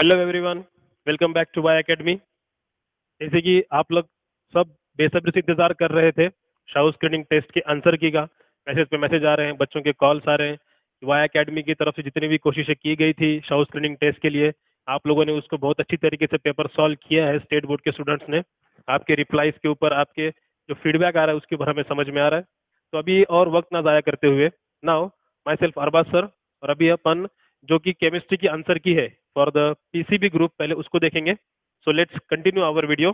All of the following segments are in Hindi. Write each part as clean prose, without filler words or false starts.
Hello everyone, welcome back to Y academy. जैसे कि आप लोग सब बेसब्री से इंतजार कर रहे थे शाउ स्क्रीनिंग टेस्ट के आंसर की का। मैसेज पे मैसेज आ रहे हैं, बच्चों के कॉल्स आ रहे हैं। वाई एकेडमी की तरफ से जितनी भी कोशिशें की गई थी शाउ स्क्रीनिंग टेस्ट के लिए, आप लोगों ने उसको बहुत अच्छी तरीके से पेपर सॉल्व किया है। स्टेट बोर्ड के स्टूडेंट्स ने आपके रिप्लाईज के ऊपर, आपके जो फीडबैक आ रहा है उसके ऊपर हमें समझ में आ रहा है। तो अभी और वक्त ना ज़ाया करते हुए, now myself Arbaz sir, और अभी अपन जो कि केमिस्ट्री की आंसर की है फॉर द पीसीबी ग्रुप, पहले उसको देखेंगे। So let's continue our video.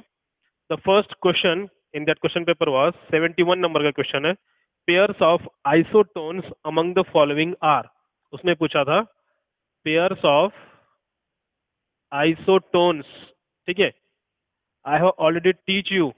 The first question in that question paper was 71 number का क्वेश्चन है। Pairs of isotones among the following are, उसने पूछा था pairs of isotones। ठीक है, I have already teach you.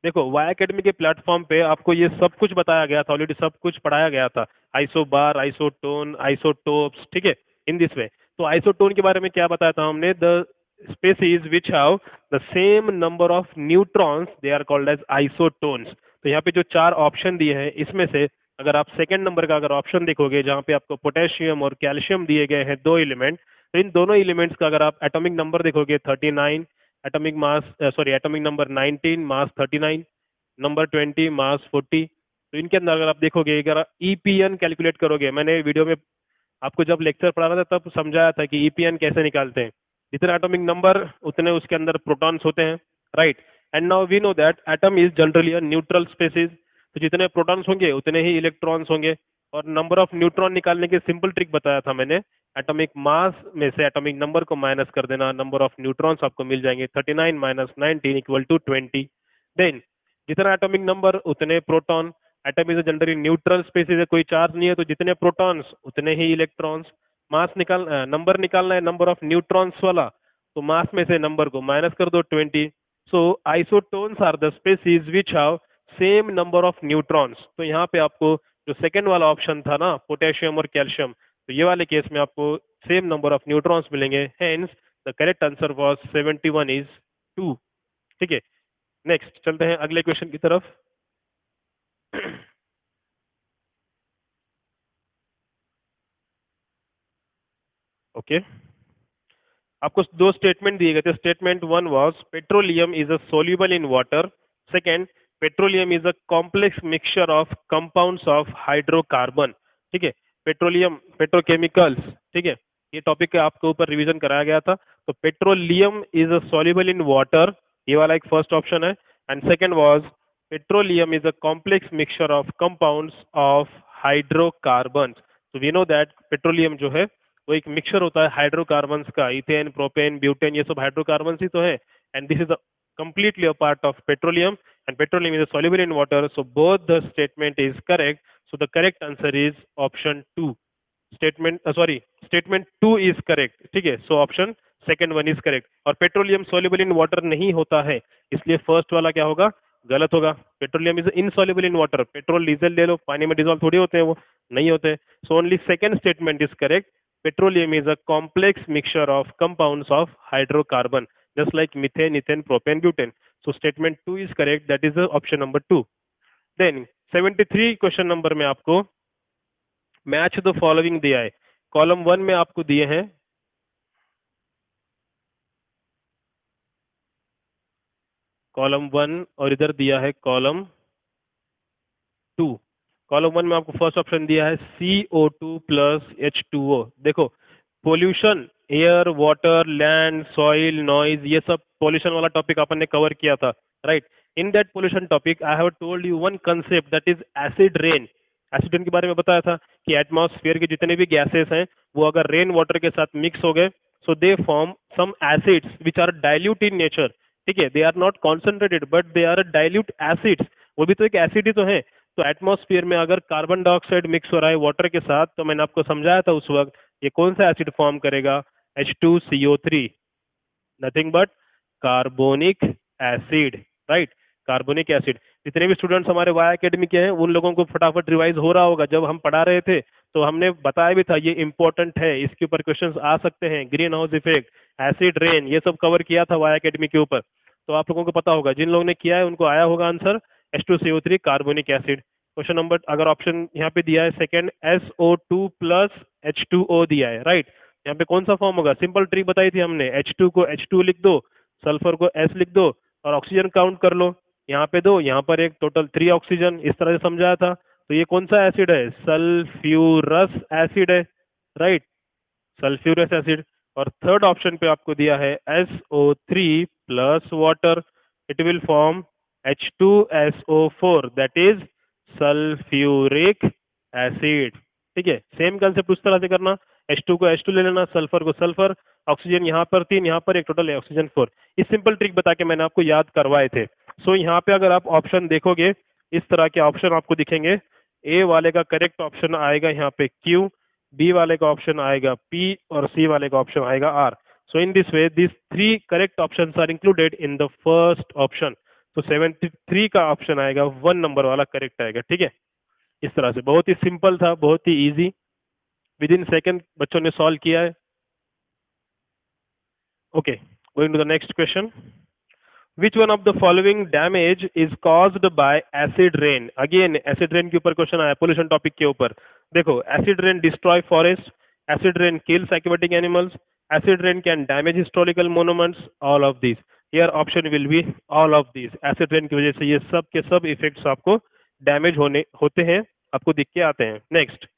देखो, वाई एकेडमी के प्लेटफॉर्म पे आपको ये सब कुछ बताया गया था, ऑलरेडी सब कुछ पढ़ाया गया था। आइसोबार, आइसोटोन, आइसोटोप्स, ठीक है, इन दिस वे। तो आइसोटोन के बारे में क्या बताया था हमने? The species which have the same number of neutrons they are called as isotones. तो यहाँ पे जो चार ऑप्शन दिए हैं, इसमें से अगर आप सेकंड नंबर का अगर ऑप्शन देखोगे, जहाँ पे आपको पोटेशियम और कैल्शियम दिए गए हैं, दो एलिमेंट, तो इन दोनों एलिमेंट्स का अगर आप एटॉमिक नंबर देखोगे 39, atomic mass sorry atomic number 19, मास 39, नंबर 20, मास 40। तो इनके अंदर अगर आप देखोगे, अगर ईपीएन कैलकुलेट करोगे, मैंने वीडियो में आपको जब लेक्चर पढ़ा रहा था तब समझाया था कि ईपीएन कैसे निकालते हैं। जितना एटॉमिक नंबर उतने उसके अंदर प्रोटॉन्स होते हैं, right. And now we know that atom is generally a neutral species. तो जितने प्रोटॉन्स होंगे उतने ही इलेक्ट्रॉन्स होंगे। और नंबर ऑफ न्यूट्रॉन निकालने की सिंपल ट्रिक बताया था मैंने, एटॉमिक मास में से एटॉमिक नंबर को माइनस कर देना, नंबर ऑफ न्यूट्रॉन्स आपको मिल जाएंगे 39 माइनस 19 इक्वल टू 20। देन जितना एटॉमिक नंबर उतने proton. Atom is generally neutral species है, कोई चार्ज नहीं है, तो जितने प्रोटॉन्स उतने ही इलेक्ट्रॉन्स। मास निकाल नंबर निकालना है नंबर ऑफ न्यूट्रॉन्स वाला, तो मास में से नंबर को माइनस कर दो 20। So isotones are the species which have same number of neutrons. तो यहाँ पे आपको जो सेकेंड वाला ऑप्शन था ना, पोटेशियम और कैल्शियम, तो ये वाले केस में आपको सेम नंबर ऑफ न्यूट्रॉन्स मिलेंगे। Hence the correct answer was 71 is 2। ठीक है, नेक्स्ट चलते हैं अगले क्वेश्चन की तरफ। ओके आपको दो स्टेटमेंट दिए गए थे। Statement one was petroleum is a soluble in water. Second, petroleum is a complex mixture of compounds of hydrocarbon. ठीक है, पेट्रोलियम, पेट्रोकेमिकल्स, ठीक है, ये टॉपिक आपके ऊपर रिवीजन कराया गया था। तो petroleum is a soluble in water, ये वाला एक फर्स्ट ऑप्शन है। And second was petroleum is a complex mixture of compounds of hydrocarbon. तो वी नो दैट पेट्रोलियम जो है वो एक मिक्सचर होता है हाइड्रोकार्बन्स का, इथेन, प्रोपेन, ब्यूटेन, ये सब हाइड्रोकार्बन्स ही तो है। And this is completely a part of petroleum, and petroleum is soluble in water, so both the statement is correct. So the correct answer is option 2। Statement 2 is correct. ठीक है, so option second one is correct. और पेट्रोलियम सोल्यूबल इन वाटर नहीं होता है, इसलिए फर्स्ट वाला क्या होगा? गलत होगा। Petroleum is insoluble in water. Petrol, diesel ले लो, पानी में डिजोल्व थोड़ी होते हैं, वो नहीं होते। So only second statement is correct. Petroleum is a complex mixture of compounds of hydrocarbon, just like methane, ethane, propane, butane. So statement 2 is correct. That is the option number 2. Then 73 question number में आपको मैच द फॉलोइंग दिया है। कॉलम 1 में आपको दिए हैं कॉलम 1 और इधर दिया है कॉलम 2। कॉलम 1 में आपको फर्स्ट ऑप्शन दिया है CO2 प्लस H2O। देखो, pollution, air, water, land, soil, noise, ये सब पोल्यूशन वाला टॉपिक अपन ने कवर किया था, right. In that pollution topic I have told you one concept, that is acid rain. Acid rain के बारे में बताया था कि एटमॉस्फेयर के जितने भी गैसेस हैं वो अगर रेन वाटर के साथ मिक्स हो गए, so they form some acids which are dilute in nature. ठीक है, they are not concentrated but they are dilute acids, वो भी तो एक एसिड ही तो है। तो एटमॉस्फेयर में अगर कार्बन डाइऑक्साइड मिक्स हो रहा है वाटर के साथ, तो मैंने आपको समझाया था उस वक्त, ये कौन सा एसिड फॉर्म करेगा? H2CO3, nothing but carbonic acid, right. Carbonic acid. जितने भी स्टूडेंट्स हमारे वाई एकेडमी के हैं उन लोगों को फटाफट रिवाइज हो रहा होगा, जब हम पढ़ा रहे थे तो हमने बताया भी था ये इंपॉर्टेंट है, इसके ऊपर क्वेश्चंस आ सकते हैं। Green house effect, acid rain, ये सब कवर किया था वाई एकेडमी के ऊपर, तो आप लोगों को पता होगा। जिन लोगों ने किया है उनको आया होगा answer H2CO3 carbonic acid. Question number, अगर ऑप्शन यहाँ पे दिया है सेकंड, SO2 प्लस H2O दिया है, राइट। यहाँ पे कौन सा फॉर्म होगा? सिंपल ट्रिक बताई थी हमने, H2 को H2 लिख दो, सल्फर को S लिख दो और ऑक्सीजन काउंट कर लो। यहाँ पे दो, यहाँ पर एक, टोटल 3 ऑक्सीजन, इस तरह से समझाया था। तो ये कौन सा एसिड है? सल्फ्यूरस एसिड है, राइट, सल्फ्यूरस एसिड। और थर्ड ऑप्शन पे आपको दिया है SO3 plus water, it will form H2SO4, that is sulphuric acid. ठीक है, सेम कंसेप्ट उस तरह से करना, H2 को H2 ले लेना, सल्फर को सल्फर, ऑक्सीजन यहाँ पर 3, यहाँ पर एक, टोटल ऑक्सीजन 4। इस सिंपल ट्रिक बता के मैंने आपको याद करवाए थे। सो यहाँ पे अगर आप ऑप्शन देखोगे, इस तरह के ऑप्शन आपको दिखेंगे। ए वाले का करेक्ट ऑप्शन आएगा यहाँ पे Q, बी वाले का ऑप्शन आएगा P और सी वाले का ऑप्शन आएगा R। So in this way this 3 correct options are included in the first option. तो 73 का ऑप्शन आएगा, 1 नंबर वाला करेक्ट आएगा। ठीक है, इस तरह से बहुत ही सिंपल था, बहुत ही इजी, विद इन सेकेंड बच्चों ने सॉल्व किया है। Okay, going to the next question. Which one of the following damage is caused by acid rain? Again acid rain के ऊपर क्वेश्चन आया, पोल्यूशन टॉपिक के ऊपर। देखो, acid rain destroy forest, acid rain kills aquatic animals, acid rain can damage historical monuments, all of these। Here option will be all of these। acid rain की वजह से ये सब के सब इफेक्ट्स आपको डैमेज होते हैं, आपको दिख के आते हैं। नेक्स्ट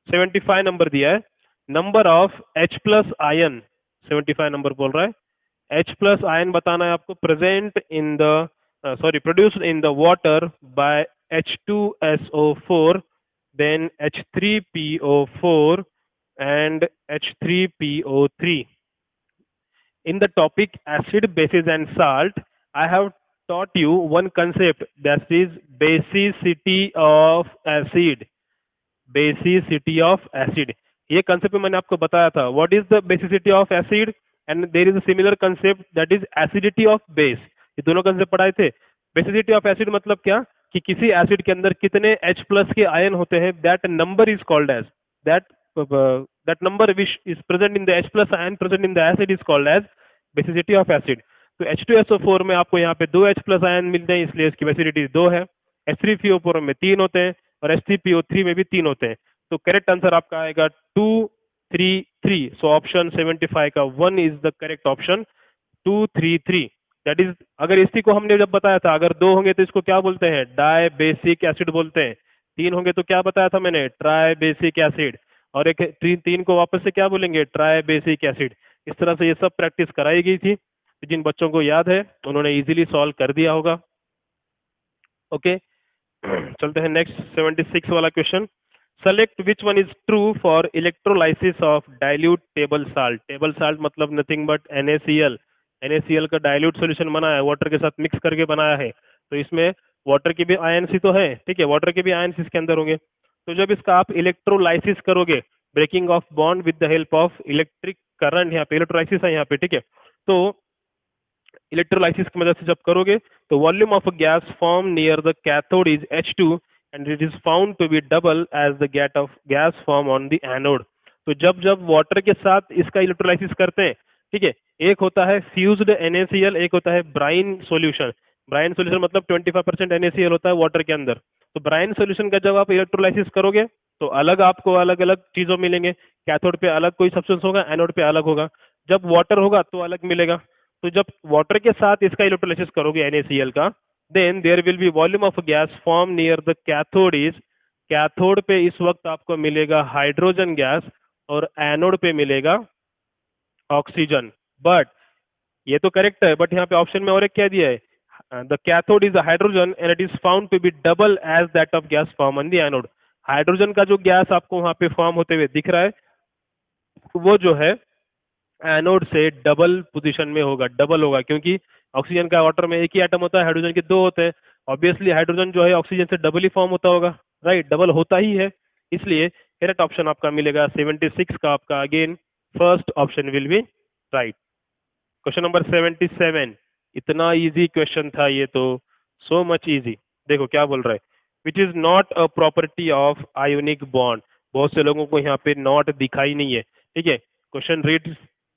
75 नंबर दिया है, number of H plus ion, 75 number बोल रहा है H प्लस आयन बताना है आपको, present in the produced in the water bye H2SO4, then H3PO4 and H3PO3। In the topic acid, bases and salt, I have taught you one concept, that is basicity of acid। Basicity of acid, ये कंसेप्ट मैंने आपको बताया था। What is the basicity of acid? And there is a similar concept, that is acidity of base. ये दोनों कंसेप्ट पढ़ाए थे। बेसिसिटी ऑफ एसिड मतलब क्या, कि किसी एसिड के अंदर कितने H प्लस के आयन होते हैं, that number is called as that that number which is present in the H plus ion present in the acid is called as basicity of acid. तो H2SO4 में आपको यहाँ पे 2 H प्लस आयन मिलते हैं, इसलिए इसकी बेसिसिटी 2 है। H3PO4 में 3 होते हैं और H3PO3 में भी 3 होते हैं। तो करेक्ट आंसर आपका आएगा 2, 3, 3। सो ऑप्शन 75 का 1 is the correct option, 2, 3, 3। That is, अगर इसी को हमने जब बताया था, अगर 2 होंगे तो इसको क्या बोलते हैं? डाई बेसिक एसिड बोलते हैं। 3 होंगे तो क्या बताया था मैंने? Try basic acid. और एक 3 को वापस से क्या बोलेंगे? Try basic acid. इस तरह से ये सब प्रैक्टिस कराई गई थी, जिन बच्चों को याद है उन्होंने इजीली सॉल्व कर दिया होगा। ओके, चलते हैं नेक्स्ट 76 वाला question. Select which one is true for electrolysis of dilute table salt. Table salt मतलब नथिंग बट NaCl। NaCl का डाइल्यूट सॉल्यूशन बना है, वाटर के साथ मिक्स करके बनाया है। तो इसमें वाटर के भी आयन्स ही तो है, ठीक है, वाटर के भी आयन्स इसके अंदर होंगे। तो जब इसका आप इलेक्ट्रोलाइसिस करोगे, breaking of bond with the help of electric current, यहाँ पे इलेक्ट्रोलाइसिस है यहाँ पे, ठीक है। तो इलेक्ट्रोलाइसिस की मदद से जब करोगे तो volume of gas form near the cathode is H2 and it is found to be double as the gate of gas form on the anode. तो जब जब वाटर के साथ इसका इलेक्ट्रोलाइसिस करते हैं, ठीक है, एक होता है फ्यूज्ड NaCl, एक होता है ब्राइन सॉल्यूशन। ब्राइन सॉल्यूशन मतलब 25% NaCl होता है वाटर के अंदर। तो ब्राइन सॉल्यूशन का जब आप इलेक्ट्रोलाइसिस करोगे तो अलग आपको अलग अलग चीजों मिलेंगे, कैथोड पे अलग कोई सब्सटेंस होगा, एनोड पे अलग होगा। जब वाटर होगा तो अलग मिलेगा। तो जब वाटर के साथ इसका इलेक्ट्रोलाइसिस करोगे NaCl का, then there will be volume of gas form near the cathode is, cathode पे इस वक्त आपको मिलेगा हाइड्रोजन गैस और एनोड पे मिलेगा ऑक्सीजन। बट ये तो करेक्ट है, बट यहाँ पे ऑप्शन में और एक क्या दिया है, the cathode is hydrogen and it is found to be double as that of gas form on the anode. Hydrogen का जो गैस आपको वहां पे फॉर्म होते हुए दिख रहा है, वो जो है एनोड से डबल पोजीशन में होगा, डबल होगा, क्योंकि ऑक्सीजन का वाटर में एक ही एटम होता है, हाइड्रोजन के 2 होते हैं। ऑब्वियसली हाइड्रोजन जो है ऑक्सीजन से डबल ही फॉर्म होता होगा, राइट, डबल होता ही है। इसलिए करेक्ट ऑप्शन आपका मिलेगा 76 का आपका, again first option will B right. Question number 77, इतना इजी क्वेश्चन था ये तो, सो मच इजी। देखो क्या बोल रहा है, which is not a property of ionic bond. बहुत से लोगों को यहाँ पे नॉट दिखाई नहीं है, ठीक है, क्वेश्चन रीड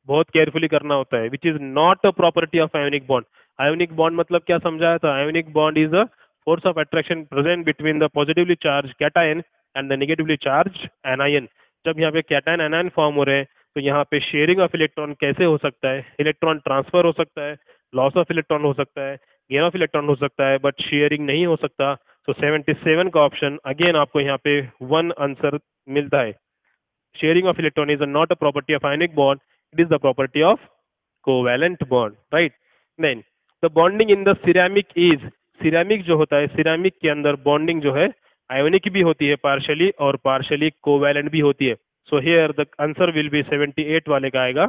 बहुत केयरफुली करना होता है। Which is not a property of ionic bond. Ionic bond मतलब क्या समझाया था? Ionic bond is a force of attraction present between the positively charge cation and the negatively charge anion. जब यहाँ पे कैटायन एनायन फॉर्म हो रहे हैं तो यहाँ पे शेयरिंग ऑफ इलेक्ट्रॉन कैसे हो सकता है, इलेक्ट्रॉन ट्रांसफर हो सकता है, लॉस ऑफ इलेक्ट्रॉन हो सकता है, गेन ऑफ इलेक्ट्रॉन हो सकता है, बट शेयरिंग नहीं हो सकता। तो 77 का ऑप्शन अगेन आपको यहाँ पे वन आंसर मिलता है। Sharing of electron is not a property of ionic bond, it is the property of covalent bond, right. Then the bonding in the ceramic is, ceramic जो होता है, सिरेमिक के अंदर बॉन्डिंग जो है आयोनिक भी होती है पार्शली और पार्शली कोवैलेंट भी होती है। So here the answer will B 78 वाले का आएगा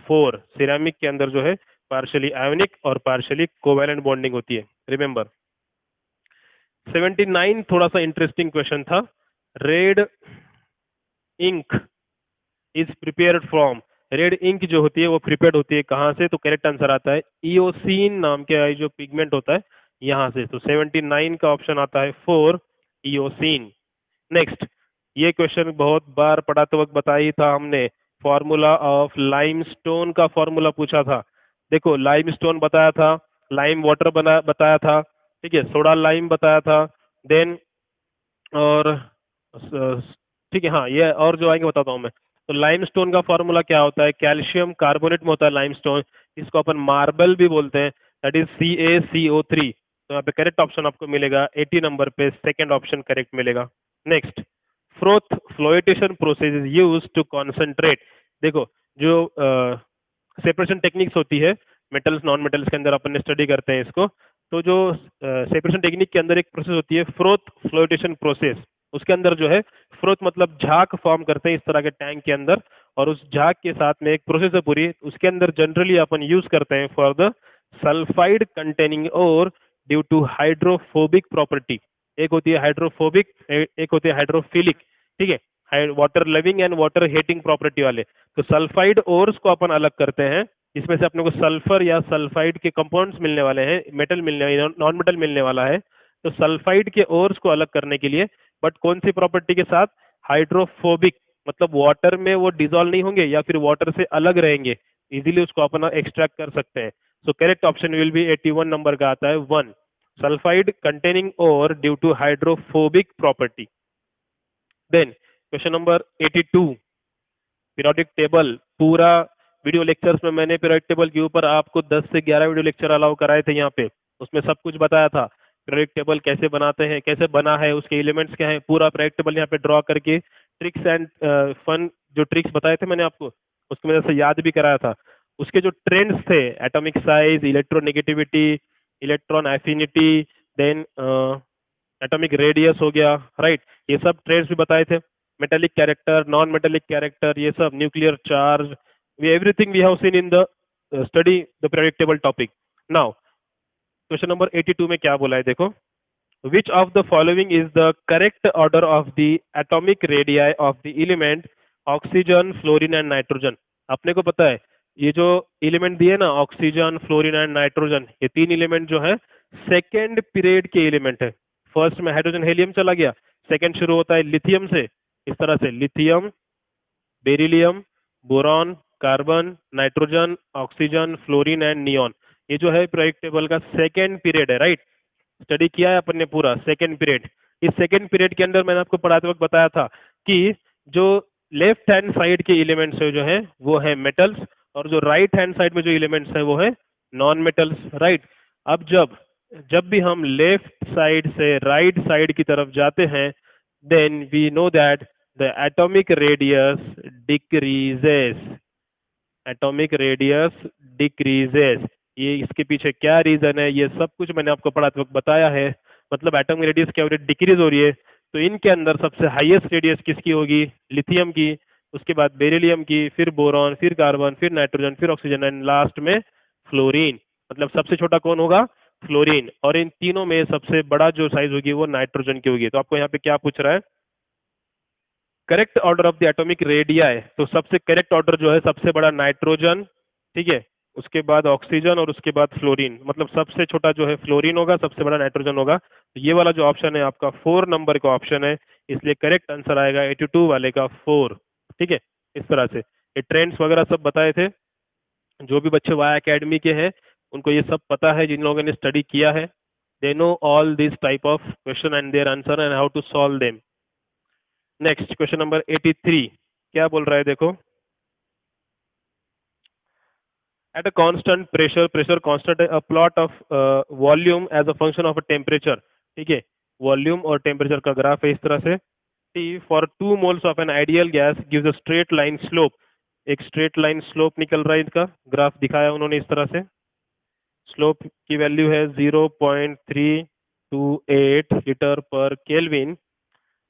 4। सिरेमिक के अंदर जो है पार्शली आयोनिक और पार्शली कोवैलेंट बॉन्डिंग होती है, रिमेंबर। 79 थोड़ा सा इंटरेस्टिंग क्वेश्चन था। Red ink is prepared from, red ink जो होती है वो प्रिपेयर्ड होती है कहाँ से, तो करेक्ट आंसर आता है इओसिन नाम के जो पिगमेंट होता है यहाँ से। तो 79 का ऑप्शन आता है 4, इओसिन। नेक्स्ट, ये क्वेश्चन बहुत बार पढ़ाते वक्त बताई था हमने, फॉर्मूला ऑफ लाइमस्टोन का फॉर्मूला पूछा था। देखो लाइमस्टोन बताया था, लाइम वाटर बना बताया था, ठीक है, सोडा लाइम बताया था, देन और ठीक है, हाँ ये और जो आएंगे बताता हूँ मैं। तो लाइमस्टोन का फॉर्मूला क्या होता है, कैल्शियम कार्बोनेट में होता है लाइमस्टोन, इसको अपन मार्बल भी बोलते हैं, दैट इज CaCO3। तो यहाँ पे करेक्ट ऑप्शन आपको मिलेगा 80 नंबर पे, सेकंड ऑप्शन करेक्ट मिलेगा। Next, froth flotation process is used to concentrate. देखो जो सेपरेशन टेक्निक्स होती है मेटल्स नॉन मेटल्स के अंदर अपन ने स्टडी करते हैं इसको, तो जो सेपरेशन टेक्निक के अंदर एक प्रोसेस होती है फ्रोथ फ्लोएटेशन प्रोसेस, उसके अंदर जो है फ्रोथ मतलब झाग फॉर्म करते हैं इस तरह के टैंक के अंदर, और उस झाग के साथ में एक प्रोसेस है पूरी, उसके अंदर जनरली अपन यूज करते हैं फॉर द सल्फाइड कंटेनिंग और ड्यू टू हाइड्रोफोबिक प्रॉपर्टी। एक होती है हाइड्रोफोबिक, एक होती है हाइड्रोफिलिक, ठीक है, water loving and water hating property वाले। तो सल्फाइड ओर्स को अपन अलग करते हैं, इसमें से अपने को सल्फर या सल्फाइड के कंपाउंड्स मिलने वाले हैं, मेटल मिलने, नॉन मेटल मिलने वाला है। तो सल्फाइड के ओर्स को अलग करने के लिए, बट कौन सी प्रॉपर्टी के साथ, हाइड्रोफोबिक, मतलब वाटर में वो डिजोल्व नहीं होंगे या फिर वाटर से अलग रहेंगे, इजीली उसको अपना एक्सट्रैक्ट कर सकते हैं। So correct option will be 81 number का आता है 1, sulphide containing ore due to hydrophobic property. Then question number 82, periodic table. पूरा वीडियो लेक्चर्स में मैंने पीरियोडिक टेबल के ऊपर आपको 10 से 11 वीडियो लेक्चर अलाउ कराए थे यहाँ पे, उसमें सब कुछ बताया था पीरियोडिक टेबल कैसे बनाते हैं, कैसे बना है, उसके एलिमेंट्स क्या है, पूरा पीरियोडिक टेबल यहाँ पे ड्रॉ करके ट्रिक्स एंड फन जो ट्रिक्स बताए थे मैंने आपको, उसकी वजह से याद भी कराया था। उसके जो ट्रेंड्स थे, atomic size, electronegativity, electron affinity, then atomic radius हो गया, राइट, ये सब ट्रेंड्स भी बताए थे। Metallic character, non metallic character, ये सब, nuclear charge, we everything we have seen in the study the periodic table topic. Now question number 82 में क्या बोला है देखो, which of the following is the correct order of the atomic radii of the element oxygen, fluorine and nitrogen. अपने को पता है ये जो एलिमेंट दिए ना, ऑक्सीजन, फ्लोरीन एंड नाइट्रोजन, ये तीन एलिमेंट जो है सेकेंड पीरियड के एलिमेंट है। फर्स्ट में हाइड्रोजन हीलियम चला गया, सेकेंड शुरू होता है लिथियम से, इस तरह से lithium, beryllium, boron, carbon, nitrogen, oxygen, fluorine and neon. ये जो है पीरियोडिक टेबल का सेकेंड पीरियड है, राइट। स्टडी किया है अपन ने पूरा सेकेंड पीरियड। इस सेकेंड पीरियड के अंदर मैंने आपको पढ़ाते वक्त बताया था कि जो लेफ्ट हैंड साइड के एलिमेंट्स है जो है वो है मेटल्स, और जो राइट हैंड साइड में जो एलिमेंट्स है वो है नॉन मेटल्स, राइट। अब जब जब भी हम लेफ्ट साइड से राइट साइड की तरफ जाते हैं, then we know that the atomic radius decreases, atomic radius decreases. ये इसके पीछे क्या रीजन है, ये सब कुछ मैंने आपको पढ़ाते वक्त बताया है। मतलब एटॉमिक रेडियस क्या हो रही है, डिक्रीज हो रही है। तो इनके अंदर सबसे हाईएस्ट रेडियस किसकी होगी, लिथियम की, उसके बाद बेरिलियम की, फिर बोरॉन, फिर कार्बन, फिर नाइट्रोजन, फिर ऑक्सीजन एंड लास्ट में फ्लोरीन। मतलब सबसे छोटा कौन होगा, फ्लोरीन। और इन तीनों में सबसे बड़ा जो साइज होगी वो नाइट्रोजन की होगी। तो आपको यहाँ पे क्या पूछ रहा है, correct order of the atomic radii. तो सबसे करेक्ट ऑर्डर जो है सबसे बड़ा नाइट्रोजन, ठीक है, उसके बाद ऑक्सीजन और उसके बाद फ्लोरीन। मतलब सबसे छोटा जो है फ्लोरीन होगा, सबसे बड़ा नाइट्रोजन होगा। तो ये वाला जो ऑप्शन है आपका 4 नंबर का ऑप्शन है, इसलिए करेक्ट आंसर आएगा 82 वाले का 4, ठीक है। इस तरह से ये ट्रेंड्स वगैरह सब बताए थे। जो भी बच्चे वाया एकेडमी के हैं उनको ये सब पता है, जिन लोगों ने स्टडी किया है, they know all this type of question and their answer and how to solve them. Next question number 83 क्या बोल रहा है देखो, at a constant pressure, pressure constant है, a plot of volume as a function of a temperature, ठीक है, वॉल्यूम और टेम्परेचर का ग्राफ है इस तरह से। T for 2 moles of an ideal gas gives a straight line slope, एक स्ट्रेट लाइन स्लोप निकल रहा है, इनका ग्राफ दिखाया उन्होंने इस तरह से। स्लोप की वैल्यू है 0.328 लीटर पर kelvin.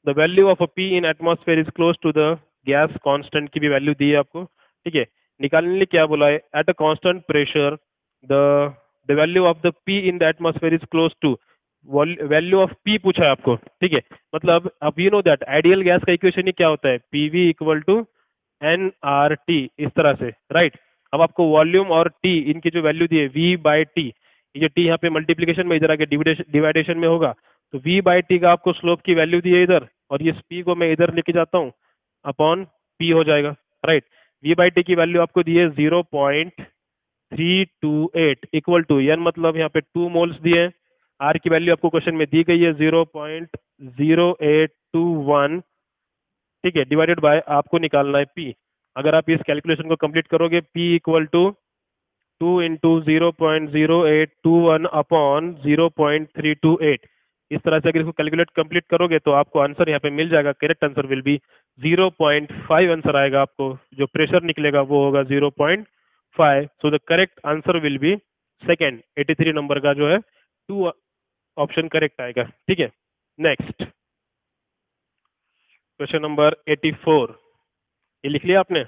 The value of a P in atmosphere is close to the gas constant की भी वैल्यू दी है आपको, ठीक है। निकालने के लिए क्या बोला है, at a constant pressure the the value of the P in the atmosphere is close to, value of P पूछा है आपको, ठीक है। मतलब अब you know that ideal gas का इक्वेशन ही क्या होता है, PV equal to N R T, इस तरह से, राइट। अब आपको वॉल्यूम और टी इनकी जो वैल्यू दी है वी बाई टी, ये जो टी यहाँ पे मल्टीप्लीकेशन में इधर आके डिवाइडेशन में होगा, तो वी बाई टी का आपको स्लोप की वैल्यू दी है इधर, और ये पी को मैं इधर लेके जाता हूँ, अपॉन पी हो जाएगा, राइट। वी बाई टी की वैल्यू आपको दी है 0.328 इक्वल टू एन, मतलब यहाँ पे 2 मोल्स दिए हैं। आर की वैल्यू आपको क्वेश्चन में दी गई है 0.0821, ठीक है, डिवाइडेड बाय आपको निकालना है पी। अगर आप इस कैलकुलेशन को कंप्लीट करोगे, P equal to 2 into 0.0821 upon 0.328, इस तरह से अगर इसको कैलकुलेट कंप्लीट करोगे तो आपको आंसर यहाँ पे मिल जाएगा। Correct answer will B 0.5 answer आएगा, आपको जो प्रेशर निकलेगा वो होगा 0.5। सो the correct answer will B second, 83 number का जो है 2 ऑप्शन करेक्ट आएगा, ठीक है। नेक्स्ट क्वेश्चन नंबर 84, ये लिख लिया आपने।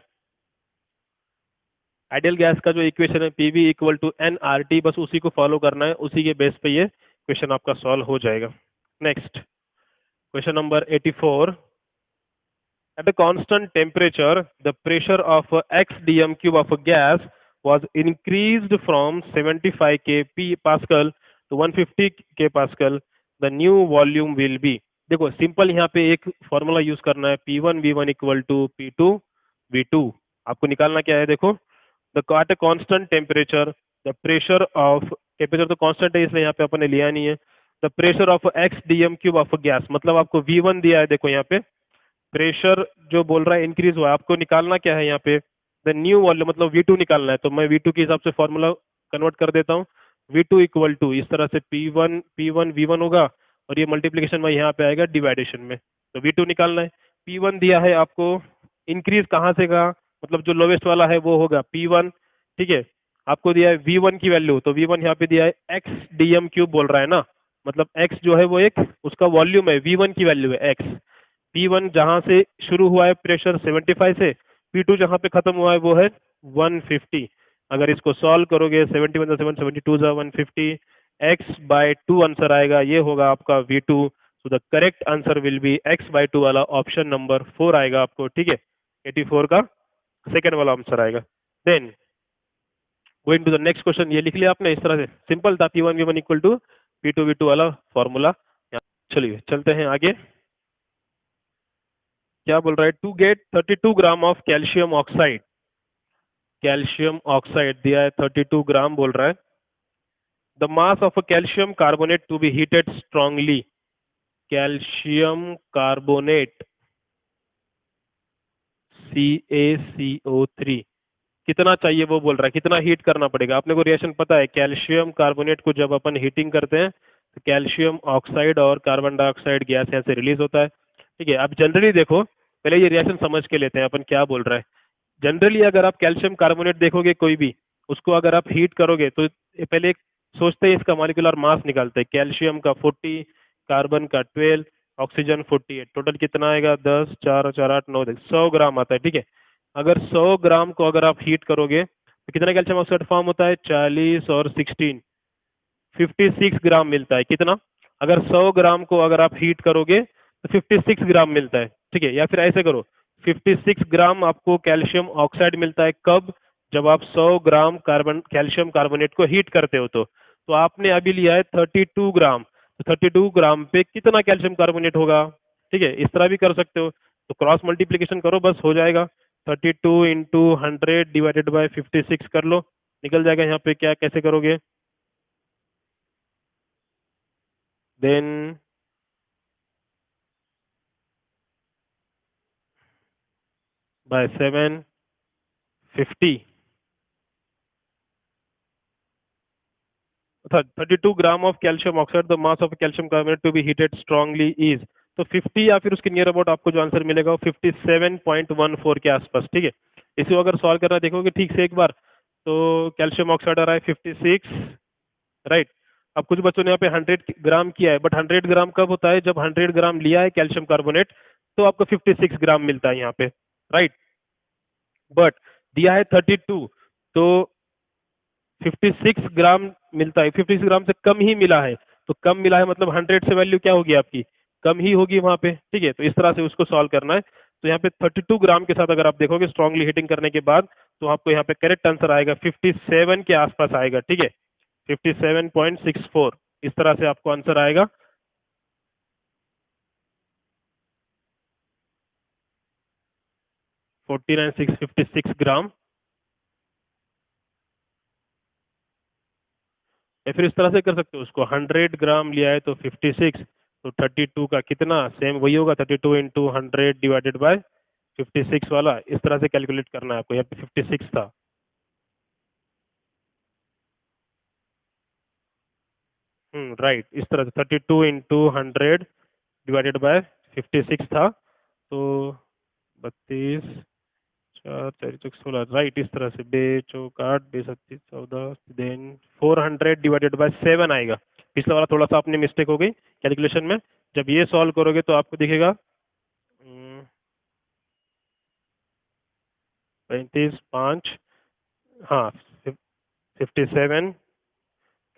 आइडियल गैस का जो इक्वेशन है PV equal to N R T, बस उसी को फॉलो करना है, उसी के बेस पे ये क्वेश्चन आपका सॉल्व हो जाएगा। Next question number 84, at a constant temperature the pressure of x dm cube of a gas was increased from 75 k pascal to 150 k pascal, the new volume will be। देखो सिंपल यहाँ पे एक फॉर्मूला यूज करना है, P1 V1 equal to P2 V2। आपको निकालना क्या है, देखो the at a constant temperature the pressure of, temperature तो कांस्टेंट है इसलिए यहाँ पे अपन ने लिया नहीं है। The pressure of X D M cube of gas, मतलब आपको V1 दिया है, देखो यहाँ पे प्रेशर जो बोल रहा है इंक्रीज हुआ है, आपको निकालना क्या है यहाँ पे, द न्यू वॉल्यूम, मतलब V2 निकालना है। तो मैं V2 के हिसाब से फॉर्मूला कन्वर्ट कर देता हूँ। V2 इक्वल टू इस तरह से P1 V1 होगा, और ये मल्टीप्लीकेशन में यहाँ पे आएगा डिवाइडेशन में। तो V2 निकालना है। P1 दिया है आपको, इंक्रीज कहाँ से का, मतलब जो लोवेस्ट वाला है वो होगा P1, ठीक है। आपको दिया है V1 की वैल्यू, तो V1 यहाँ पे दिया है एक्स डी एम क्यूब बोल रहा है ना, मतलब x जो है वो एक उसका वॉल्यूम है, V1 की वैल्यू है x। P1 जहां से शुरू हुआ है प्रेशर 75 से, P2 जहां पे खत्म हुआ है वो है 150। अगर इसको सॉल्व करोगे 71 से 7 72 से 150, x बाय 2 आंसर आएगा, ये होगा आपका V2। So the correct answer will be x by 2 वाला ऑप्शन नंबर 4 आएगा आपको, ठीक है। 84 का सेकेंड वाला आंसर आएगा। Then going to the next question, ये लिख लिया आपने, इस तरह से सिंपल था, P1 V1 equal to P2 V2 वाला फॉर्मूला। चलिए चलते हैं आगे। क्या बोल रहा है, to get 32 gram of calcium oxide, calcium oxide दिया है 32 ग्राम बोल रहा है। The mass of a calcium carbonate to be heated strongly, calcium carbonate CaCO3 कितना चाहिए वो बोल रहा है, कितना हीट करना पड़ेगा। अपने को रिएक्शन पता है, कैल्शियम कार्बोनेट को जब अपन हीटिंग करते हैं तो कैल्शियम ऑक्साइड और कार्बन डाइऑक्साइड गैस यहाँ से रिलीज होता है, ठीक है। अब जनरली देखो, पहले ये रिएक्शन समझ के लेते हैं अपन क्या बोल रहा है। जनरली अगर आप कैल्शियम कार्बोनेट देखोगे कोई भी, उसको अगर आप हीट करोगे तो ये पहले एक सोचते हैं इसका मॉलिक्यूलर मास निकालते हैं, कैल्शियम का 40, कार्बन का 12, ऑक्सीजन 48, टोटल कितना आएगा 10 4 4 8 9 100 ग्राम आता है, ठीक है। अगर 100 ग्राम को अगर आप हीट करोगे तो कितना कैल्शियम ऑक्साइड फॉर्म होता है, 40 और 16 56 ग्राम मिलता है, कितना। अगर 100 ग्राम को अगर आप हीट करोगे तो 56 ग्राम मिलता है, ठीक है। या फिर ऐसे करो, 56 ग्राम आपको कैल्शियम ऑक्साइड मिलता है, कब, जब आप 100 ग्राम कार्बन कैल्शियम कार्बोनेट को हीट करते हो। तो आपने अभी लिया है 32 ग्राम, तो 32 ग्राम पे कितना कैल्शियम कार्बोनेट होगा, ठीक है। इस तरह भी कर सकते हो, तो क्रॉस मल्टीप्लीकेशन करो, बस हो जाएगा। 32 इंटू 100 डिवाइडेड बाई 56 कर लो, निकल जाएगा। यहाँ पे क्या कैसे करोगे, then by 750, 32 gram of calcium oxide, the mass of calcium carbonate to be heated strongly is, तो 50 या फिर उसके नियर अबाउट आपको जो आंसर मिलेगा वो 57.14 के आसपास, ठीक है। इसको अगर सॉल्व करना देखोगे ठीक से एक बार, तो कैल्शियम ऑक्साइड आ रहा है 56, राइट। अब कुछ बच्चों ने यहाँ पे 100 ग्राम किया है, बट 100 ग्राम कब होता है, जब 100 ग्राम लिया है कैल्शियम कार्बोनेट तो आपको 56 ग्राम मिलता है यहाँ पे, राइट। बट दिया है 32, तो 56 ग्राम मिलता है, 56 ग्राम से कम ही मिला है, तो कम मिला है मतलब 100 से वैल्यू क्या होगी आपकी, कम ही होगी वहां पे, ठीक है। तो इस तरह से उसको सॉल्व करना है। तो यहाँ पे 32 ग्राम के साथ अगर आप देखोगे स्ट्रांगली हीटिंग करने के बाद, तो आपको यहाँ पे करेक्ट आंसर आएगा 57 के आसपास आएगा, ठीक है, 57.64, इस तरह से आपको आंसर आएगा। 49,656 ग्राम, या फिर इस तरह से कर सकते हो उसको, 100 ग्राम लिया है तो 56, तो 32 का कितना, सेम वही होगा, 32 इंटू 100 डिवाइडेड बाय 56 वाला, इस तरह से कैलकुलेट करना है आपको। यहाँ पे 56 था, राइट, इस तरह से 32 इंटू 100 डिवाइडेड बाय 56 था, तो 32 चार चार चौक 16, राइट, इस तरह से बे चौक 8 बे 36 14, देन 400 डिवाइडेड बाय 7 आएगा। पिछला वाला थोड़ा सा अपनी मिस्टेक हो गई कैलकुलेशन में, जब ये सॉल्व करोगे तो आपको दिखेगा 35 5, हाँ 57,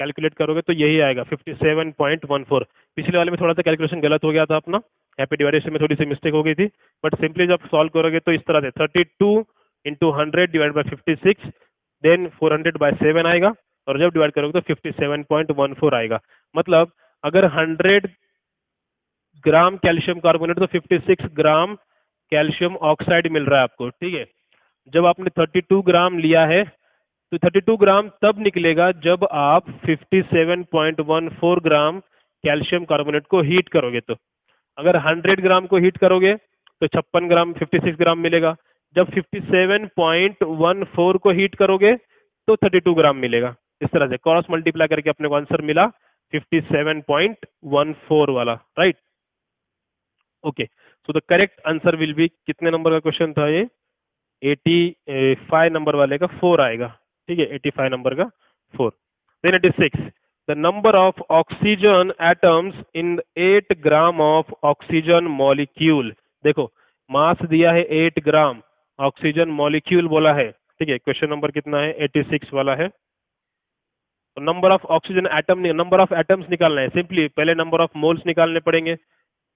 कैलकुलेट करोगे तो यही आएगा 57.14। पिछले वाले में थोड़ा सा कैलकुलेशन गलत हो गया था अपना, यहाँ पे डिवाइडेशन में थोड़ी सी मिस्टेक हो गई थी, बट सिंपली जब सॉल्व करोगे तो इस तरह से 32 into 100 divide by 56, then 400 by 7 आएगा, और जब डिवाइड करोगे तो 57.14 आएगा। मतलब अगर 100 ग्राम कैल्शियम कार्बोनेट तो 56 ग्राम कैल्शियम ऑक्साइड मिल रहा है आपको, ठीक है। जब आपने 32 ग्राम लिया है, तो 32 ग्राम तब निकलेगा जब आप 57.14 ग्राम कैल्शियम कार्बोनेट को हीट करोगे। तो अगर 100 ग्राम को हीट करोगे तो 56 ग्राम 56 ग्राम मिलेगा, जब 57.14 को हीट करोगे तो 32 ग्राम मिलेगा। इस तरह से क्रॉस मल्टीप्लाई करके अपने को आंसर मिला 57.14 वाला, right. Okay, so the correct answer will B, कितने नंबर का क्वेश्चन था ये, 85 नंबर वाले का 4 आएगा, ठीक है, 85 नंबर का 4। Then 86, the number of oxygen atoms in 8 gram of oxygen molecule. देखो मास दिया है 8 ग्राम, ऑक्सीजन मॉलिक्यूल बोला है, ठीक है। क्वेश्चन नंबर कितना है, 86 वाला है। तो number of oxygen atom, number of atoms निकालना है, सिंपली पहले नंबर ऑफ मोल्स निकालने पड़ेंगे।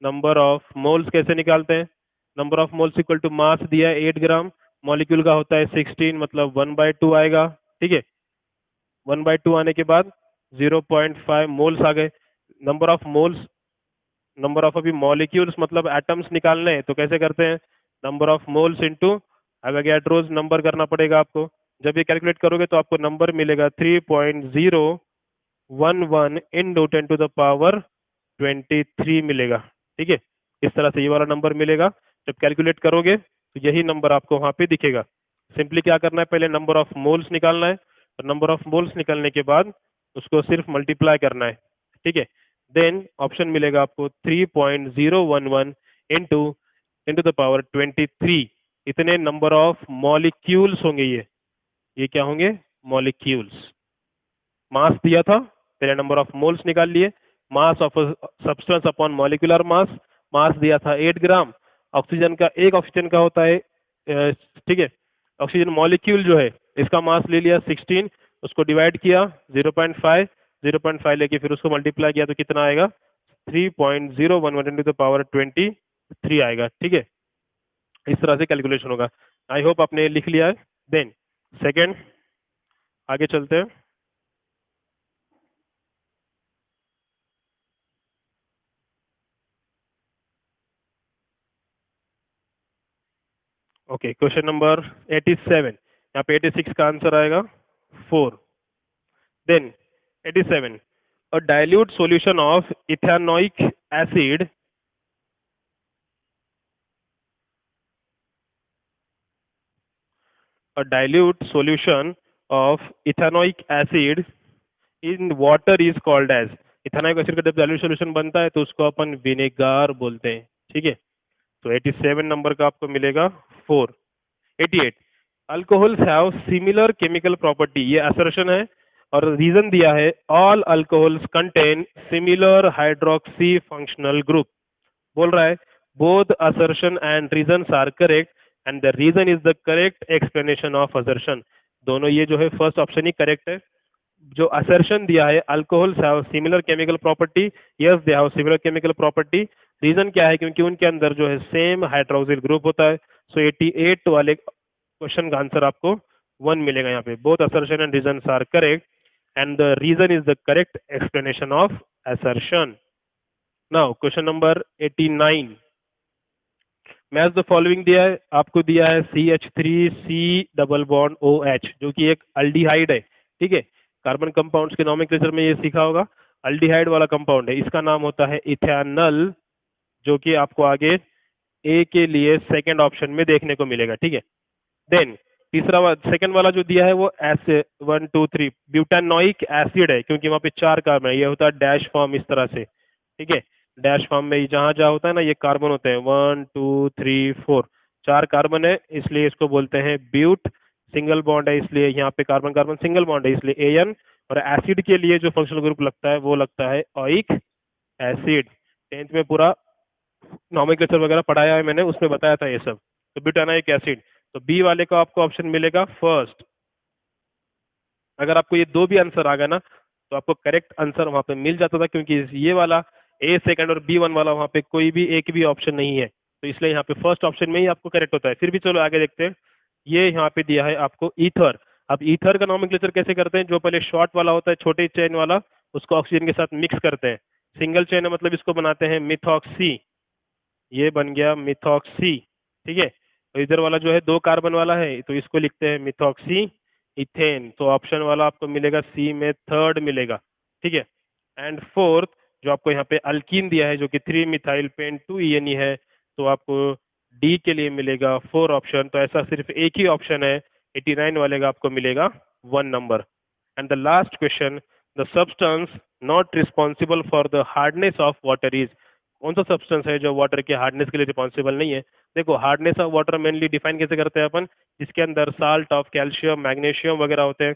नंबर ऑफ मोल्स कैसे निकालते हैं, number of moles equal to mass दिया है 8 ग्राम, मॉलिक्यूल का होता है 16, मतलब 1/2 आएगा, ठीक है। 1/2 आने के बाद 0.5 मोल्स आ गए। Number of moles, number of अभी मॉलिक्यूल्स मतलब एटम्स निकालने हैं, तो कैसे करते हैं, number of moles into Avogadro's number करना पड़ेगा आपको। जब ये कैलकुलेट करोगे तो आपको नंबर मिलेगा 3.011 इंटू 10 to the power 23 मिलेगा, ठीक है। इस तरह से ये वाला नंबर मिलेगा, जब कैलकुलेट करोगे तो यही नंबर आपको वहां पे दिखेगा। सिंपली क्या करना है, पहले नंबर ऑफ मोल्स निकालना है, और नंबर ऑफ मोल्स निकालने के बाद उसको सिर्फ मल्टीप्लाई करना है, ठीक है। देन ऑप्शन मिलेगा आपको 3.011 इंटू इंटू द पावर 23, इतने नंबर ऑफ मॉलिक्यूल्स होंगे ये क्या होंगे, मॉलिक्यूल्स। मास दिया था, पहले नंबर ऑफ मोल्स निकाल लिए, mass of substance upon molecular mass, mass दिया था 8 ग्राम, ऑक्सीजन का, एक ऑक्सीजन का होता है, ठीक है, ऑक्सीजन मॉलिक्यूल जो है इसका मास ले लिया 16, उसको डिवाइड किया 0.5, 0.5 लेके फिर उसको मल्टीप्लाई किया तो कितना आएगा, 3.011 इंटू द पावर 23 आएगा, ठीक है। इस तरह से कैलकुलेशन होगा। आई होप आपने लिख लिया है। देन सेकेंड, आगे चलते हैं। ओके, क्वेश्चन नंबर 87, यहाँ पे 86 का आंसर आएगा 4। Then 87, a dilute solution of ethanoic acid, a dilute solution of ethanoic acid इन water is called as, ethanoic acid का जब डाइल्यूट सोल्यूशन बनता है तो उसको अपन विनेगार बोलते हैं, ठीक है। तो 87 नंबर का आपको मिलेगा 4। 88, alcohols have similar chemical property, ये असर्शन है और रीजन दिया है all alcohols contain similar hydroxy functional group. बोल रहा है both assertion and reason are correct and the reason is the correct explanation of assertion. दोनों ये जो है फर्स्ट ऑप्शन ही करेक्ट है। जो असर्शन दिया है alcohols have similar chemical property, yes they have similar chemical property. Reason क्या है, क्योंकि उनके अंदर जो है सेम हाइड्रोक्सिल ग्रुप होता है। सो 88 वाले क्वेश्चन का आंसर आपको 1 मिलेगा यहाँ पे। Both assertion and reason are correct and the reason is the correct explanation of assertion. Now question number 89, match the following दिया है आपको, दिया है CH3C डबल बॉन्ड OH जो कि एक अल्डिहाइड है, ठीक है। कार्बन कंपाउंड्स के नोमेनक्लेचर में ये सीखा होगा, अल्डिहाइड वाला कंपाउंड है, इसका नाम होता है इथेनॉल, जो कि आपको आगे ए के लिए सेकंड ऑप्शन में देखने को मिलेगा, ठीक है। देन तीसरा सेकंड वाला जो दिया है वो एसिड 1 2 3 ब्यूटानोइक एसिड है, क्योंकि वहां पे 4 कार्बन है, ये होता है डैश फॉर्म इस तरह से, ठीक है। डैश फॉर्म में जहां जहां होता है ना ये कार्बन होते हैं 1 2 3 4, 4 कार्बन है इसलिए इसको बोलते हैं ब्यूट। सिंगल बॉन्ड है इसलिए यहाँ पे कार्बन कार्बन सिंगल बॉन्ड है इसलिए AN। और एसिड के लिए जो फंक्शनल ग्रुप लगता है वो लगता है ओइक एसिड। 10th में पूरा नॉमेनक्लेचर वगैरह पढ़ाया है मैंने, उसमें बताया था ये सब। तो ब्यूटानोइक एसिड, तो बी वाले का आपको ऑप्शन मिलेगा फर्स्ट। अगर आपको ये दो भी आंसर आ गया ना तो आपको करेक्ट आंसर वहां पे मिल जाता था, क्योंकि ये वाला ए सेकंड और B1 वाला वहां पे कोई भी एक भी ऑप्शन नहीं है, तो इसलिए यहाँ पे फर्स्ट ऑप्शन में ही आपको करेक्ट होता है। फिर भी चलो आगे देखते हैं। ये यहाँ पे दिया है आपको ईथर। अब ईथर का नॉमेनक्लेचर कैसे करते हैं, जो पहले शॉर्ट वाला होता है छोटे चेन वाला उसको ऑक्सीजन के साथ मिक्स करते हैं। सिंगल चेन है मतलब इसको बनाते हैं मिथॉक्सी, ये बन गया मिथॉक्सी, ठीक है। तो इधर वाला जो है 2 कार्बन वाला है तो इसको लिखते हैं मिथॉक्सी इथेन, तो ऑप्शन वाला आपको मिलेगा सी में थर्ड मिलेगा, ठीक है। एंड फोर्थ जो आपको यहाँ पे अल्कीन दिया है जो कि 3 मिथाइल पेंट 2 ENE है, तो आपको डी के लिए मिलेगा 4 ऑप्शन। तो ऐसा सिर्फ एक ही ऑप्शन है 89 वाले का, आपको मिलेगा 1 number. And the last question, the substance not responsible for the hardness of water is, कौन सा सब्सटेंस है जो वाटर के हार्डनेस के लिए रिस्पॉन्सिबल नहीं है। देखो hardness of water mainly define कैसे करते हैं अपन, जिसके अंदर साल्ट ऑफ कैल्शियम मैग्नीशियम वगैरह होते हैं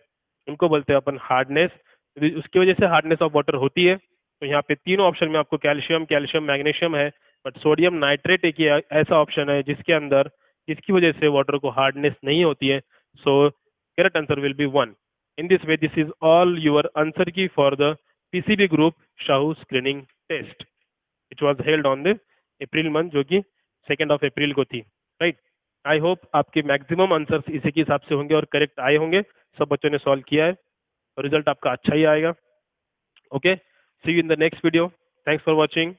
उनको बोलते हैं अपन हार्डनेस, उसकी वजह से हार्डनेस ऑफ वाटर होती है। तो यहाँ पे तीनों ऑप्शन में आपको कैल्शियम कैल्शियम मैग्नीशियम है, बट सोडियम नाइट्रेट एक ही ऐसा ऑप्शन है जिसके अंदर जिसकी वजह से वाटर को हार्डनेस नहीं होती है। So correct answer will be 1। In this way this is all your answer key for the PCB group Shahu screening test which was held on the April month, जो कि 2 अप्रैल को थी, राइट। आई होप आपके मैक्सिमम आंसर्स इसी के हिसाब से होंगे और करेक्ट आए होंगे, सब बच्चों ने सॉल्व किया है और रिजल्ट आपका अच्छा ही आएगा। Okay, see you in the next video, thanks for watching.